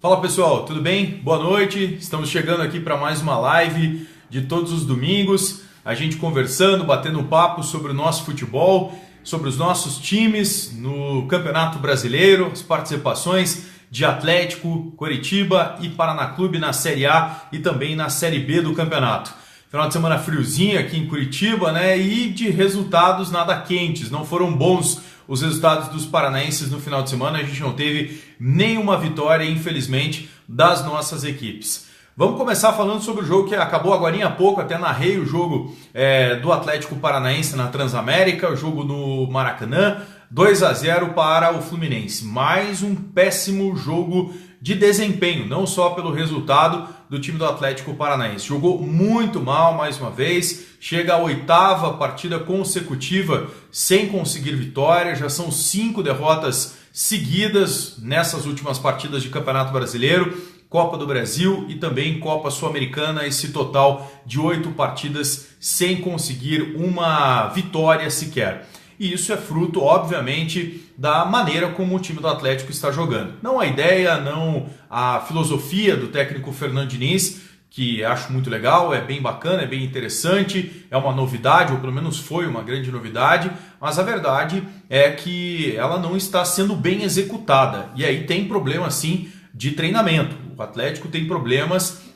Fala pessoal, tudo bem? Boa noite. Estamos chegando aqui para mais uma live de todos os domingos. A gente conversando, batendo um papo sobre o nosso futebol, sobre os nossos times no Campeonato Brasileiro, as participações de Atlético, Coritiba e Paraná Clube na Série A e também na Série B do campeonato. Final de semana friozinho aqui em Curitiba, né? E de resultados nada quentes, não foram bons os resultados dos paranaenses no final de semana. A gente não teve nenhuma vitória, infelizmente, das nossas equipes. Vamos começar falando sobre o jogo que acabou agora há pouco, até narrei o jogo do Atlético Paranaense na Transamérica, o jogo no Maracanã, 2-0 para o Fluminense. Mais um péssimo jogo de desempenho, não só pelo resultado do time do Atlético Paranaense. Jogou muito mal mais uma vez, chega à 8ª partida consecutiva sem conseguir vitória, já são 5 derrotas seguidas nessas últimas partidas de Campeonato Brasileiro, Copa do Brasil e também Copa Sul-Americana, esse total de 8 partidas sem conseguir uma vitória sequer. E isso é fruto, obviamente, da maneira como o time do Atlético está jogando. Não a ideia, não a filosofia do técnico Fernando Diniz, que acho muito legal, é bem bacana, é bem interessante, é uma novidade, ou pelo menos foi uma grande novidade, mas a verdade é que ela não está sendo bem executada. E aí tem problema, sim, de treinamento. O Atlético tem problemas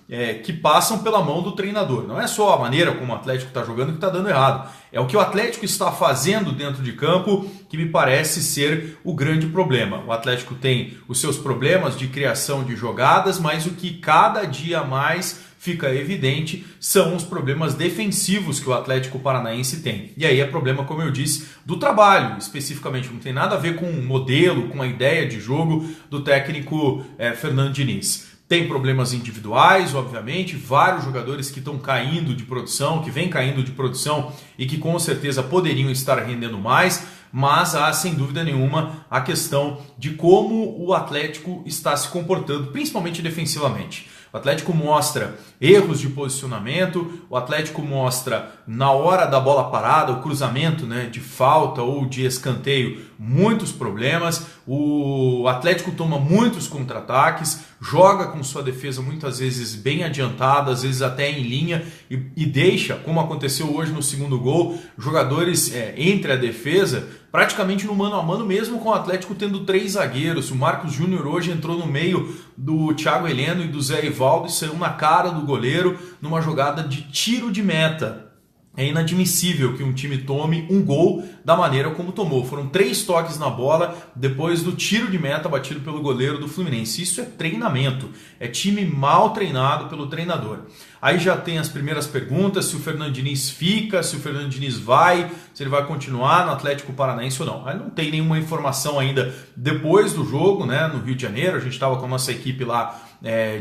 que passam pela mão do treinador. Não é só a maneira como o Atlético está jogando que está dando errado. É o que o Atlético está fazendo dentro de campo que me parece ser o grande problema. O Atlético tem os seus problemas de criação de jogadas, mas o que cada dia mais fica evidente são os problemas defensivos que o Atlético Paranaense tem. E aí é problema, como eu disse, do trabalho, especificamente. Não tem nada a ver com o modelo, com a ideia de jogo do técnico Fernando Diniz. Tem problemas individuais, obviamente, vários jogadores que estão caindo de produção, que vêm caindo de produção e que com certeza poderiam estar rendendo mais, mas há sem dúvida nenhuma a questão de como o Atlético está se comportando, principalmente defensivamente. O Atlético mostra erros de posicionamento, o Atlético mostra na hora da bola parada, o cruzamento, né, de falta ou de escanteio, muitos problemas. O Atlético toma muitos contra-ataques, joga com sua defesa muitas vezes bem adiantada, às vezes até em linha, e deixa, como aconteceu hoje no segundo gol, jogadores entre a defesa praticamente no mano a mano, mesmo com o Atlético tendo 3 zagueiros. O Marcos Júnior hoje entrou no meio do Thiago Heleno e do Zé Ivaldo e saiu na cara do goleiro numa jogada de tiro de meta. É inadmissível que um time tome um gol da maneira como tomou. Foram 3 toques na bola depois do tiro de meta batido pelo goleiro do Fluminense. Isso é treinamento, é time mal treinado pelo treinador. Aí já tem as primeiras perguntas, se o Fernando Diniz fica, se o Fernando Diniz vai, se ele vai continuar no Atlético Paranaense ou não. Aí não tem nenhuma informação ainda depois do jogo, né, no Rio de Janeiro. A gente estava com a nossa equipe lá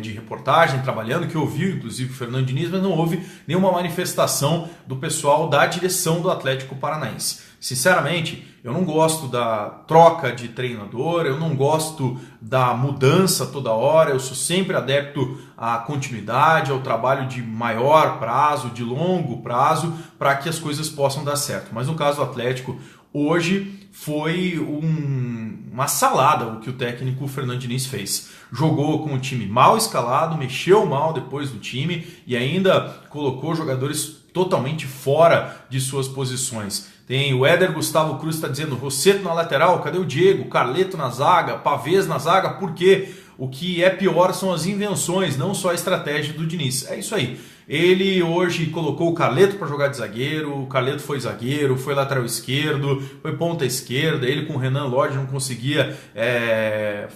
de reportagem, trabalhando, que ouviu inclusive o Fernando Diniz, mas não houve nenhuma manifestação do pessoal da direção do Atlético Paranaense. Sinceramente, eu não gosto da troca de treinador, eu não gosto da mudança toda hora, eu sou sempre adepto à continuidade, ao trabalho de maior prazo, de longo prazo, para que as coisas possam dar certo. Mas no caso do Atlético, hoje foi uma salada o que o técnico Fernando Diniz fez. Jogou com o time mal escalado, mexeu mal depois do time e ainda colocou jogadores totalmente fora de suas posições. Tem o Éder Gustavo Cruz está dizendo: Rossetto na lateral, cadê o Diego? Carleto na zaga, Pavés na zaga, por quê? O que é pior são as invenções, não só a estratégia do Diniz. É isso aí. Ele hoje colocou o Carleto para jogar de zagueiro, o Carleto foi zagueiro, foi lateral esquerdo, foi ponta esquerda, ele com o Renan Lodge não conseguia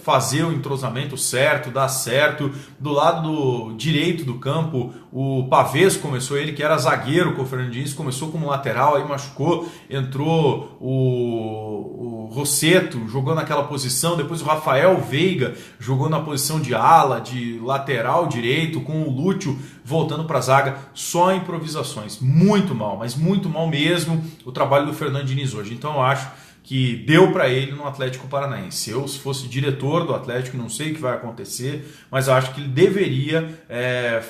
fazer o entrosamento certo, dar certo. Do lado direito do campo, o Pavés começou, ele que era zagueiro com o Fernando Diniz, começou como lateral, aí machucou, entrou o Rossetto, jogou naquela posição, depois o Rafael Veiga jogou na posição de ala, de lateral direito, com o Lúcio voltando para a zaga, só improvisações. Muito mal, mas muito mal mesmo o trabalho do Fernando Diniz hoje. Então eu acho que deu para ele no Atlético Paranaense. Eu, se fosse diretor do Atlético, não sei o que vai acontecer, mas eu acho que ele deveria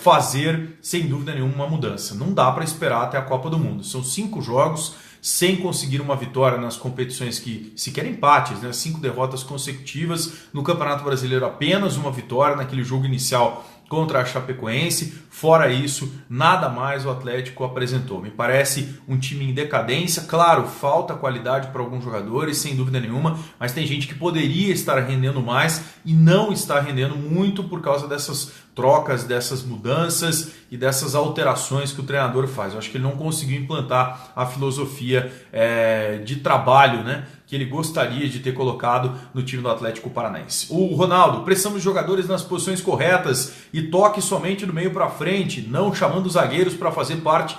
fazer, sem dúvida nenhuma, uma mudança. Não dá para esperar até a Copa do Mundo. São 5 jogos, sem conseguir uma vitória nas competições que sequer empates, né? 5 derrotas consecutivas. No Campeonato Brasileiro apenas uma vitória naquele jogo inicial contra a Chapecoense. Fora isso, nada mais o Atlético apresentou. Me parece um time em decadência. Claro, falta qualidade para alguns jogadores, sem dúvida nenhuma, mas tem gente que poderia estar rendendo mais e não está rendendo muito por causa dessas trocas, dessas mudanças e dessas alterações que o treinador faz. Eu acho que ele não conseguiu implantar a filosofia de trabalho, né, que ele gostaria de ter colocado no time do Atlético Paranaense. O Ronaldo, precisamos de jogadores nas posições corretas e toque somente do meio para frente, não chamando os zagueiros para fazer parte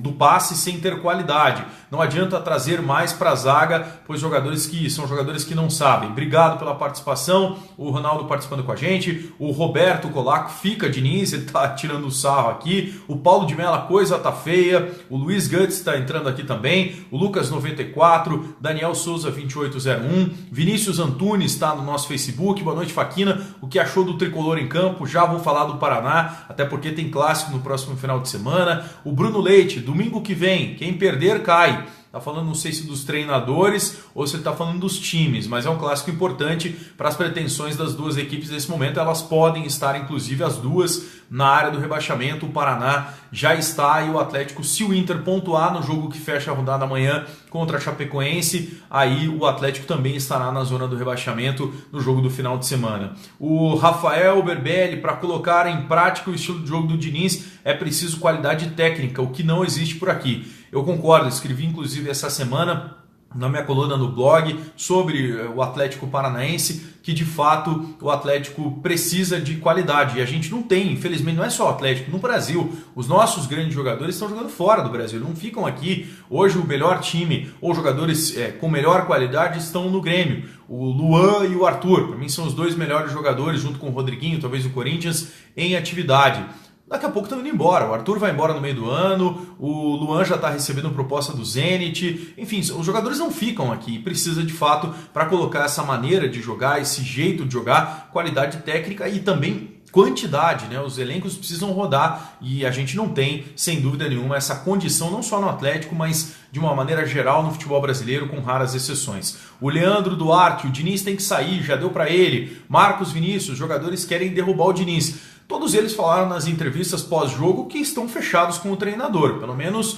do passe sem ter qualidade. Não adianta trazer mais para a zaga, pois são jogadores que não sabem. Obrigado pela participação, o Ronaldo participando com a gente, o Roberto Colaco, fica Diniz, ele está tirando o sarro aqui, o Paulo de Mello, coisa tá feia, o Luiz Guts está entrando aqui também, o Lucas 94, Daniel Souza 2801, Vinícius Antunes está no nosso Facebook, boa noite Faquina, o que achou do tricolor em campo? Já vou falar do Paraná, até porque tem clássico no próximo final de semana. O Bruno Leite, domingo que vem, quem perder cai. Está falando, não sei se dos treinadores ou se ele está falando dos times, mas é um clássico importante para as pretensões das duas equipes nesse momento. Elas podem estar, inclusive, as duas na área do rebaixamento. O Paraná já está e o Atlético, se o Inter pontuar no jogo que fecha a rodada amanhã contra a Chapecoense, aí o Atlético também estará na zona do rebaixamento no jogo do final de semana. O Rafael Berbelli, para colocar em prática o estilo de jogo do Diniz, é preciso qualidade técnica, o que não existe por aqui. Eu concordo, escrevi inclusive essa semana na minha coluna no blog sobre o Atlético Paranaense, que de fato o Atlético precisa de qualidade e a gente não tem, infelizmente. Não é só o Atlético, no Brasil os nossos grandes jogadores estão jogando fora do Brasil, não ficam aqui. Hoje o melhor time ou jogadores com melhor qualidade estão no Grêmio, o Luan e o Arthur, para mim são os dois melhores jogadores junto com o Rodriguinho, talvez o Corinthians, em atividade. Daqui a pouco estão indo embora, o Arthur vai embora no meio do ano, o Luan já está recebendo proposta do Zenit, enfim, os jogadores não ficam aqui, precisa de fato, para colocar essa maneira de jogar, esse jeito de jogar, qualidade técnica e também quantidade, né? Os elencos precisam rodar e a gente não tem, sem dúvida nenhuma, essa condição não só no Atlético, mas de uma maneira geral no futebol brasileiro, com raras exceções. O Leandro Duarte, o Diniz tem que sair, já deu para ele. Marcos Vinícius, jogadores querem derrubar o Diniz. Todos eles falaram nas entrevistas pós-jogo que estão fechados com o treinador, pelo menos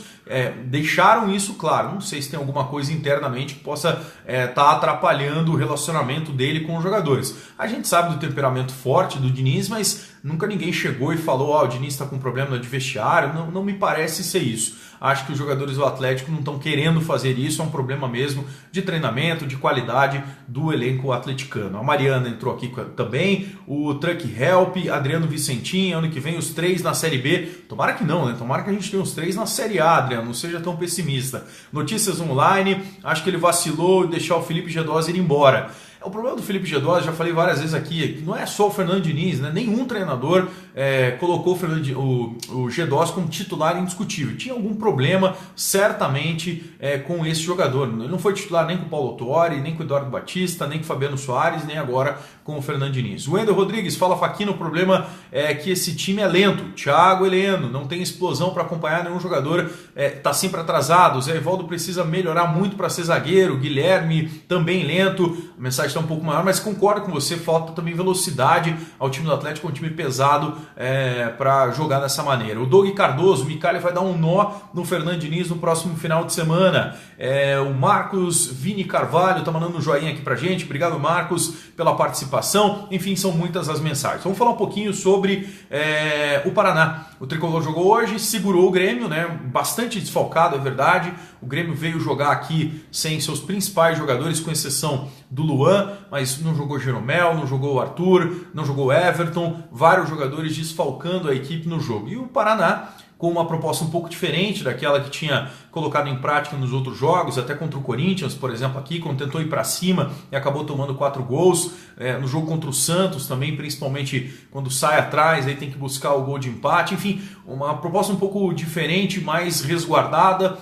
deixaram isso claro. Não sei se tem alguma coisa internamente que possa estar atrapalhando o relacionamento dele com os jogadores. A gente sabe do temperamento forte do Diniz, mas nunca ninguém chegou e falou: o Diniz está com problema de vestiário. Não me parece ser isso. Acho que os jogadores do Atlético não estão querendo fazer isso, é um problema mesmo de treinamento, de qualidade do elenco atleticano. A Mariana entrou aqui também, o Truck Help, Adriano Vicentim, ano que vem os 3 na Série B. Tomara que não, né? Tomara que a gente tenha os 3 na Série A, Adriano, não seja tão pessimista. Notícias online, acho que ele vacilou em deixar o Felipe Gedós ir embora. O problema do Felipe Gedós, já falei várias vezes aqui, que não é só o Fernando Diniz, né? Nenhum treinador colocou o Gedós como titular indiscutível. Tinha algum problema, certamente, com esse jogador. Ele não foi titular nem com o Paulo Autuori, nem com o Eduardo Batista, nem com o Fabiano Soares, nem agora com o Fernando Diniz. O Wendel Rodrigues fala: Faquino, o problema é que esse time é lento. Thiago Heleno não tem explosão para acompanhar nenhum jogador, está sempre atrasado. O Zé Evaldo precisa melhorar muito para ser zagueiro. Guilherme também lento. A mensagem está um pouco maior, mas concordo com você, falta também velocidade ao time do Atlético, um time pesado para jogar dessa maneira. O Doug Cardoso, o Micali vai dar um nó no Fernando Diniz no próximo final de semana. O Marcos Vini Carvalho está mandando um joinha aqui pra gente, obrigado Marcos pela participação. Enfim, são muitas as mensagens. Vamos falar um pouquinho sobre o Paraná. O Tricolor jogou hoje, segurou o Grêmio, né? Bastante desfalcado, é verdade. O Grêmio veio jogar aqui sem seus principais jogadores, com exceção do Luan, mas não jogou Jeromel, não jogou o Arthur, não jogou o Everton, vários jogadores desfalcando a equipe no jogo. E o Paraná, com uma proposta um pouco diferente daquela que tinha colocado em prática nos outros jogos, até contra o Corinthians, por exemplo, aqui, quando tentou ir para cima e acabou tomando 4 gols. No jogo contra o Santos também, principalmente quando sai atrás, aí tem que buscar o gol de empate. Enfim, uma proposta um pouco diferente, mais resguardada.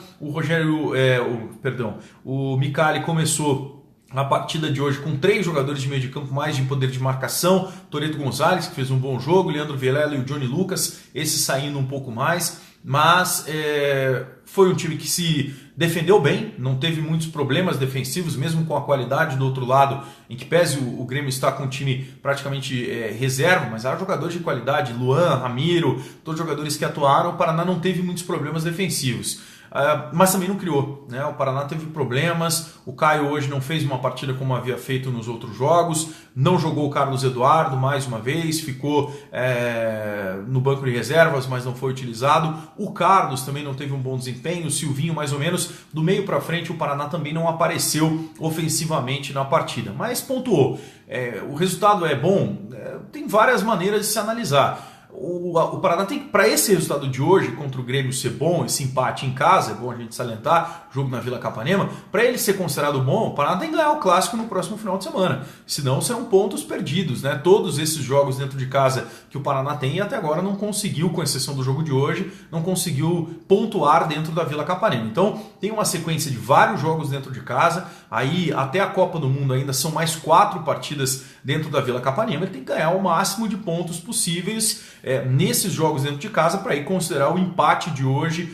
O Micali começou a partida de hoje com 3 jogadores de meio de campo mais de poder de marcação: Toreto Gonzalez, que fez um bom jogo, Leandro Vilela e o Johnny Lucas, esse saindo um pouco mais, mas foi um time que se defendeu bem, não teve muitos problemas defensivos, mesmo com a qualidade do outro lado, em que pese o Grêmio está com um time praticamente reserva, mas eram jogadores de qualidade, Luan, Ramiro, todos jogadores que atuaram, o Paraná não teve muitos problemas defensivos. Mas também não criou, né? O Paraná teve problemas, o Caio hoje não fez uma partida como havia feito nos outros jogos, não jogou o Carlos Eduardo mais uma vez, ficou no banco de reservas, mas não foi utilizado. O Carlos também não teve um bom desempenho, o Silvinho mais ou menos. Do meio para frente o Paraná também não apareceu ofensivamente na partida, mas pontuou. O resultado é bom? Tem várias maneiras de se analisar. O Paraná tem que, para esse resultado de hoje contra o Grêmio ser bom, esse empate em casa, é bom a gente salientar, jogo na Vila Capanema, para ele ser considerado bom, o Paraná tem que ganhar o clássico no próximo final de semana, senão serão pontos perdidos, né? Todos esses jogos dentro de casa que o Paraná tem e até agora não conseguiu, com exceção do jogo de hoje, não conseguiu pontuar dentro da Vila Capanema. Então tem uma sequência de vários jogos dentro de casa, aí até a Copa do Mundo ainda são mais 4 partidas dentro da Vila Capanema, ele tem que ganhar o máximo de pontos possíveis nesses jogos dentro de casa para ir considerar o empate de hoje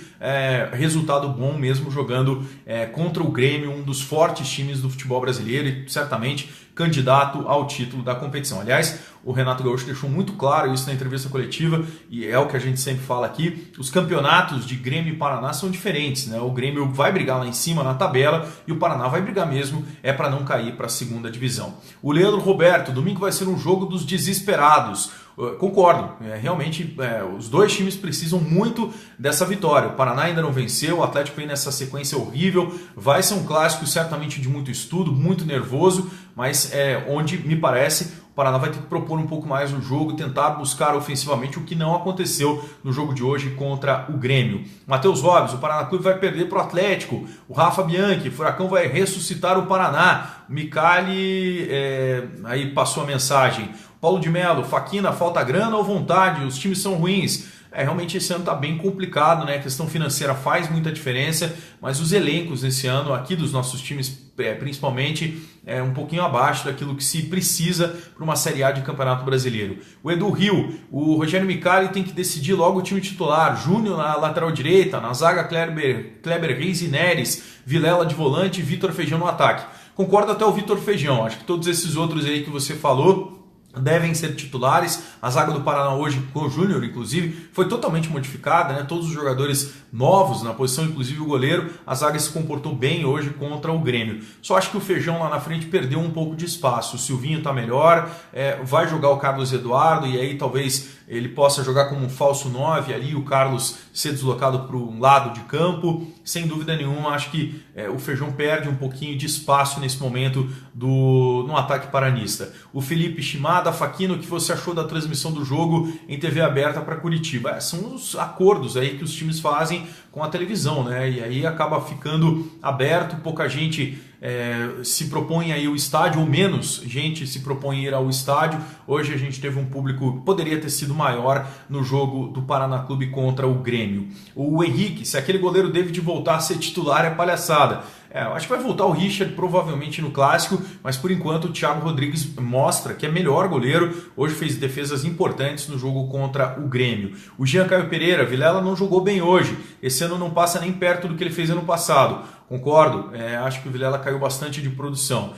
resultado bom mesmo jogando contra o Grêmio, um dos fortes times do futebol brasileiro e certamente candidato ao título da competição. Aliás, o Renato Gaúcho deixou muito claro isso na entrevista coletiva e é o que a gente sempre fala aqui, os campeonatos de Grêmio e Paraná são diferentes, né? O Grêmio vai brigar lá em cima na tabela e o Paraná vai brigar mesmo, para não cair para a segunda divisão. O Leandro Roberto, domingo vai ser um jogo dos desesperados. Concordo, realmente os dois times precisam muito dessa vitória. O Paraná ainda não venceu, o Atlético vem nessa sequência horrível, vai ser um clássico certamente de muito estudo, muito nervoso, mas onde me parece o Paraná vai ter que propor um pouco mais o jogo, tentar buscar ofensivamente, o que não aconteceu no jogo de hoje contra o Grêmio. Matheus Robles, o Paraná Clube vai perder para o Atlético. O Rafa Bianchi, o Furacão vai ressuscitar o Paraná. O Micali, aí passou a mensagem. Paulo de Melo, Faquina, falta grana ou vontade? Os times são ruins. Realmente esse ano está bem complicado, né? A questão financeira faz muita diferença, mas os elencos esse ano aqui dos nossos times, principalmente, um pouquinho abaixo daquilo que se precisa para uma Série A de Campeonato Brasileiro. O Edu Rio, o Rogério Micali tem que decidir logo o time titular. Júnior na lateral direita, na zaga Kleber Reis e Neres, Vilela de volante e Vitor Feijão no ataque. Concordo até o Vitor Feijão, acho que todos esses outros aí que você falou devem ser titulares. A zaga do Paraná hoje, com o Júnior inclusive, foi totalmente modificada, né? Todos os jogadores novos na posição, inclusive o goleiro. A zaga se comportou bem hoje contra o Grêmio. Só acho que o Feijão lá na frente perdeu um pouco de espaço. O Silvinho está melhor, vai jogar o Carlos Eduardo e aí talvez ele possa jogar como um falso 9 ali, o Carlos ser deslocado para um lado de campo. Sem dúvida nenhuma, acho que o Feijão perde um pouquinho de espaço nesse momento no ataque paranista. O Felipe Shimada, Faquino, o que você achou da transmissão do jogo em TV aberta para Curitiba? São os acordos aí que os times fazem com a televisão, né? E aí acaba ficando aberto, pouca gente se propõe a ir ao estádio, ou menos gente se propõe a ir ao estádio. Hoje a gente teve um público, poderia ter sido maior no jogo do Paraná Clube contra o Grêmio. O Henrique, se aquele goleiro David voltar a ser titular, é palhaçada. Acho que vai voltar o Richard provavelmente no clássico, mas por enquanto o Thiago Rodrigues mostra que é melhor goleiro. Hoje fez defesas importantes no jogo contra o Grêmio. O Jean Caio Pereira, Vilela não jogou bem hoje. Esse ano não passa nem perto do que ele fez ano passado. Concordo, acho que o Vilela caiu bastante de produção.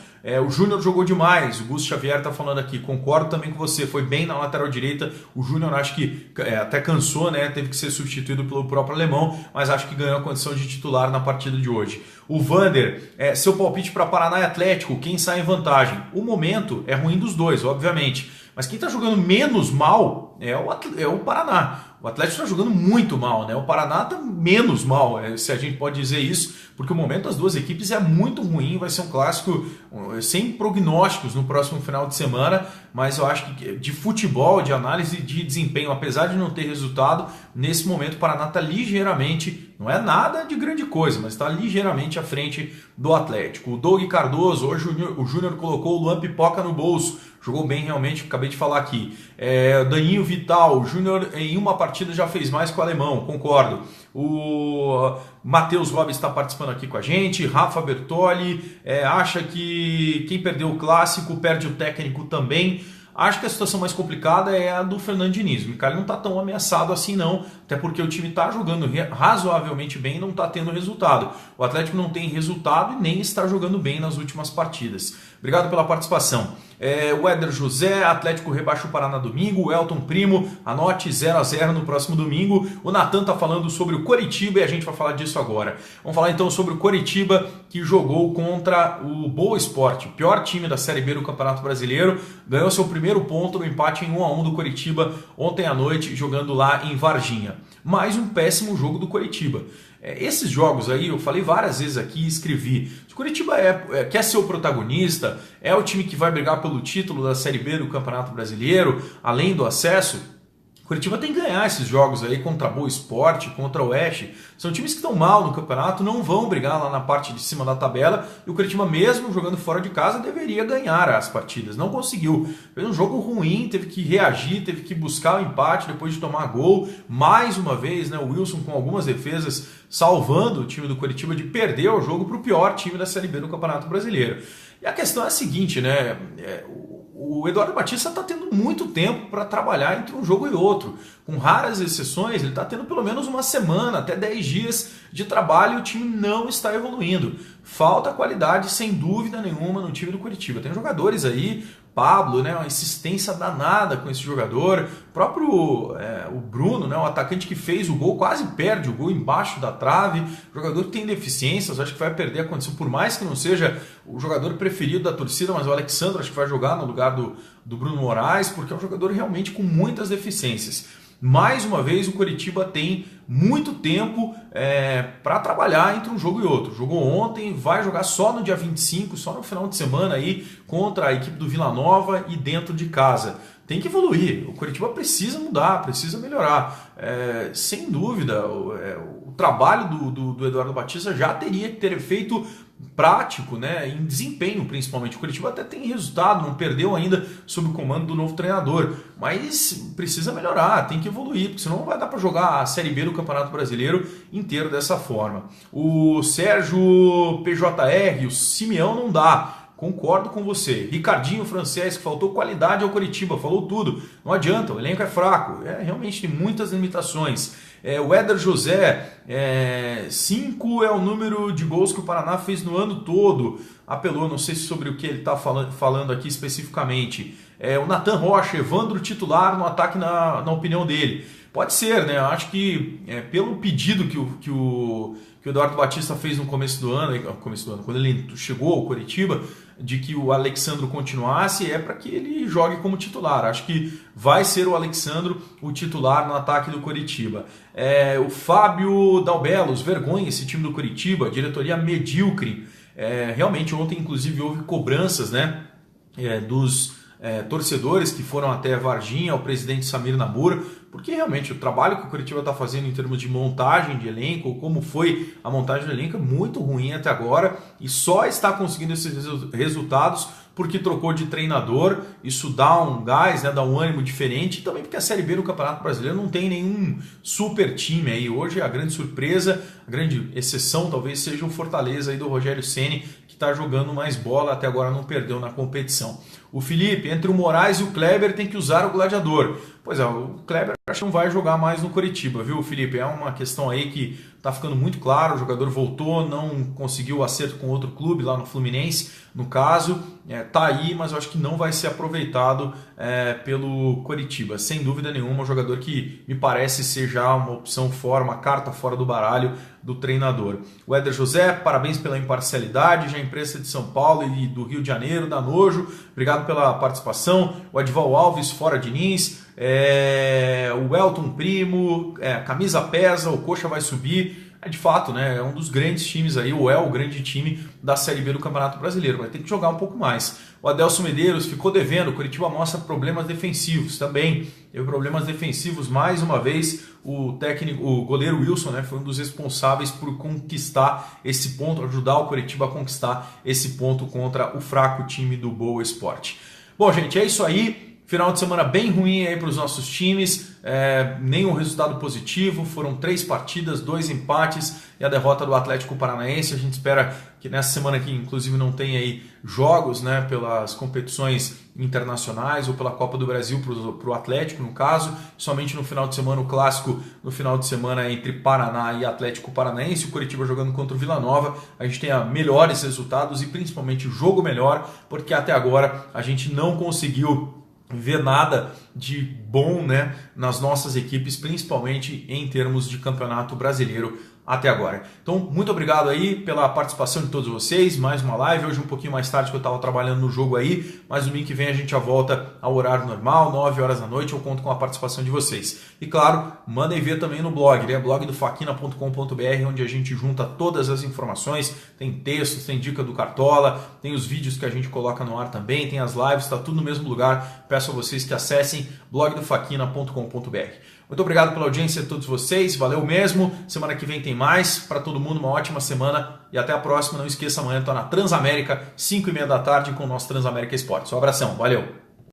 O Júnior jogou demais, o Gusto Xavier está falando aqui, concordo também com você, foi bem na lateral direita. O Júnior acho que até cansou, né? Teve que ser substituído pelo próprio alemão, mas acho que ganhou a condição de titular na partida de hoje. O Vander, seu palpite para Paraná e Atlético, quem sai em vantagem? O momento é ruim dos dois, obviamente, mas quem está jogando menos mal é o Paraná. O Atlético está jogando muito mal, né? O Paraná está menos mal, se a gente pode dizer isso, porque o momento das duas equipes é muito ruim, vai ser um clássico sem prognósticos no próximo final de semana, mas eu acho que de futebol, de análise de desempenho, apesar de não ter resultado, nesse momento o Paraná está ligeiramente, não é nada de grande coisa, mas está ligeiramente à frente do Atlético. O Doug Cardoso, hoje o Júnior colocou o Luan Pipoca no bolso, jogou bem realmente, acabei de falar aqui. Daninho Vital, o Júnior em uma partida já fez mais que o alemão, concordo. O Matheus Robles está participando aqui com a gente. Rafa Bertoli acha que quem perdeu o clássico perde o técnico também. Acho que a situação mais complicada é a do Fernando Diniz. O Micali não está tão ameaçado assim não, até porque o time está jogando razoavelmente bem e não está tendo resultado. O Atlético não tem resultado e nem está jogando bem nas últimas partidas. Obrigado pela participação. O Éder José, Atlético rebaixa o Paraná domingo. O Elton Primo, anote 0-0 no próximo domingo. O Natan está falando sobre o Coritiba e a gente vai falar disso agora. Vamos falar então sobre o Coritiba, que jogou contra o Boa Esporte, o pior time da Série B do Campeonato Brasileiro. Ganhou seu primeiro ponto no empate em 1-1 do Coritiba ontem à noite, jogando lá em Varginha. Mais um péssimo jogo do Coritiba. Esses jogos aí, eu falei várias vezes aqui, escrevi. Se o Coritiba quer ser o protagonista, é o time que vai brigar pelo título da Série B do Campeonato Brasileiro, além do acesso, o Coritiba tem que ganhar esses jogos aí contra a Boa Esporte, contra o Oeste. São times que estão mal no campeonato, não vão brigar lá na parte de cima da tabela. E o Coritiba, mesmo jogando fora de casa, deveria ganhar as partidas. Não conseguiu. Fez um jogo ruim, teve que reagir, teve que buscar o empate depois de tomar gol. Mais uma vez, né, o Wilson com algumas defesas salvando o time do Coritiba de perder o jogo para o pior time da Série B do Campeonato Brasileiro. E a questão é a seguinte, né? O Eduardo Batista está tendo muito tempo para trabalhar entre um jogo e outro. Com raras exceções, ele está tendo pelo menos uma semana, até 10 dias de trabalho e o time não está evoluindo. Falta qualidade, sem dúvida nenhuma, no time do Coritiba. Tem jogadores aí, Pablo, né, uma insistência danada com esse jogador. O próprio o Bruno, né, o atacante que fez o gol, quase perde o gol embaixo da trave. O jogador que tem deficiências, acho que vai perder a condição, por mais que não seja o jogador preferido da torcida, mas o Alexandre acho que vai jogar no lugar do Bruno Moraes, porque é um jogador realmente com muitas deficiências. Mais uma vez, o Coritiba tem muito tempo para trabalhar entre um jogo e outro. Jogou ontem, vai jogar só no dia 25, só no final de semana aí, contra a equipe do Vila Nova e dentro de casa. Tem que evoluir, o Coritiba precisa mudar, precisa melhorar. Sem dúvida, o trabalho do Eduardo Batista já teria que ter efeito prático, né, em desempenho principalmente. O Coritiba até tem resultado, não perdeu ainda sob o comando do novo treinador, mas precisa melhorar, tem que evoluir, porque senão não vai dar para jogar a Série B do Campeonato Brasileiro inteiro dessa forma. O Sérgio PJR, o Simeão não dá. Concordo com você. Ricardinho Francesc, faltou qualidade ao Coritiba, falou tudo. Não adianta, o elenco é fraco. Realmente tem muitas limitações. O Éder José, 5 é o número de gols que o Paraná fez no ano todo. Apelou, não sei sobre o que ele está falando aqui especificamente. O Natan Rocha, Evandro titular no ataque na opinião dele. Pode ser, né? Eu acho que pelo pedido que o Eduardo Batista fez no começo do ano, quando ele chegou ao Coritiba, de que o Alexandro continuasse, para que ele jogue como titular. Acho que vai ser o Alexandro o titular no ataque do Coritiba. O Fábio Dalbelos, vergonha esse time do Coritiba, diretoria medíocre. Realmente ontem, inclusive, houve cobranças, né, dos torcedores que foram até Varginha, ao presidente Samir Namur, porque realmente o trabalho que o Coritiba está fazendo em termos de montagem de elenco, como foi a montagem do elenco, é muito ruim até agora e só está conseguindo esses resultados porque trocou de treinador. Isso dá um gás, né, dá um ânimo diferente, e também porque a Série B do Campeonato Brasileiro não tem nenhum super time aí. Hoje a grande surpresa, a grande exceção talvez seja o Fortaleza aí do Rogério Ceni, que está jogando mais bola, até agora não perdeu na competição. O Felipe, entre o Moraes e o Kleber tem que usar o gladiador. Pois é, o Kleber acho que não vai jogar mais no Coritiba, viu, Felipe? É uma questão aí que está ficando muito claro. O jogador voltou, não conseguiu acerto com outro clube lá no Fluminense, no caso. Tá aí, mas eu acho que não vai ser aproveitado pelo Coritiba. Sem dúvida nenhuma, um jogador que me parece ser já uma opção fora, uma carta fora do baralho do treinador. O Éder José, parabéns pela imparcialidade, já imprensa de São Paulo e do Rio de Janeiro, dá nojo. Obrigado pela participação. O Adval Alves, fora Diniz. O Elton Primo, camisa pesa, o Coxa vai subir. De fato, né, é um dos grandes times aí, ou é o grande time da Série B do Campeonato Brasileiro. Vai ter que jogar um pouco mais. O Adelson Medeiros ficou devendo. O Coritiba mostra problemas defensivos também. Teve problemas defensivos mais uma vez. O goleiro Wilson, né, foi um dos responsáveis por conquistar esse ponto, ajudar o Coritiba a conquistar esse ponto contra o fraco time do Boa Esporte. Bom, gente, é isso aí. Final de semana bem ruim aí para os nossos times, nenhum resultado positivo, foram 3 partidas, 2 empates e a derrota do Atlético Paranaense. A gente espera que nessa semana aqui, inclusive, não tenha aí jogos, né, pelas competições internacionais ou pela Copa do Brasil para o Atlético, no caso, somente no final de semana o clássico, no final de semana entre Paraná e Atlético Paranaense, o Coritiba jogando contra o Vila Nova, a gente tenha melhores resultados e principalmente jogo melhor, porque até agora a gente não conseguiu ver nada de bom, né, nas nossas equipes, principalmente em termos de campeonato brasileiro até agora. Então, muito obrigado aí pela participação de todos vocês, mais uma live, hoje um pouquinho mais tarde que eu estava trabalhando no jogo aí, mas domingo que vem a gente já volta ao horário normal, 9 horas da noite, eu conto com a participação de vocês. E claro, mandem ver também no blog, né, blogdofaquina.com.br, onde a gente junta todas as informações, tem textos, tem dica do Cartola, tem os vídeos que a gente coloca no ar também, tem as lives, está tudo no mesmo lugar, peço a vocês que acessem blogdofaquina.com.br. Muito obrigado pela audiência de todos vocês, valeu mesmo. Semana que vem tem mais. Para todo mundo, uma ótima semana e até a próxima. Não esqueça, amanhã estou na Transamérica, 5h30 da tarde, com o nosso Transamérica Esportes. Um abração, valeu!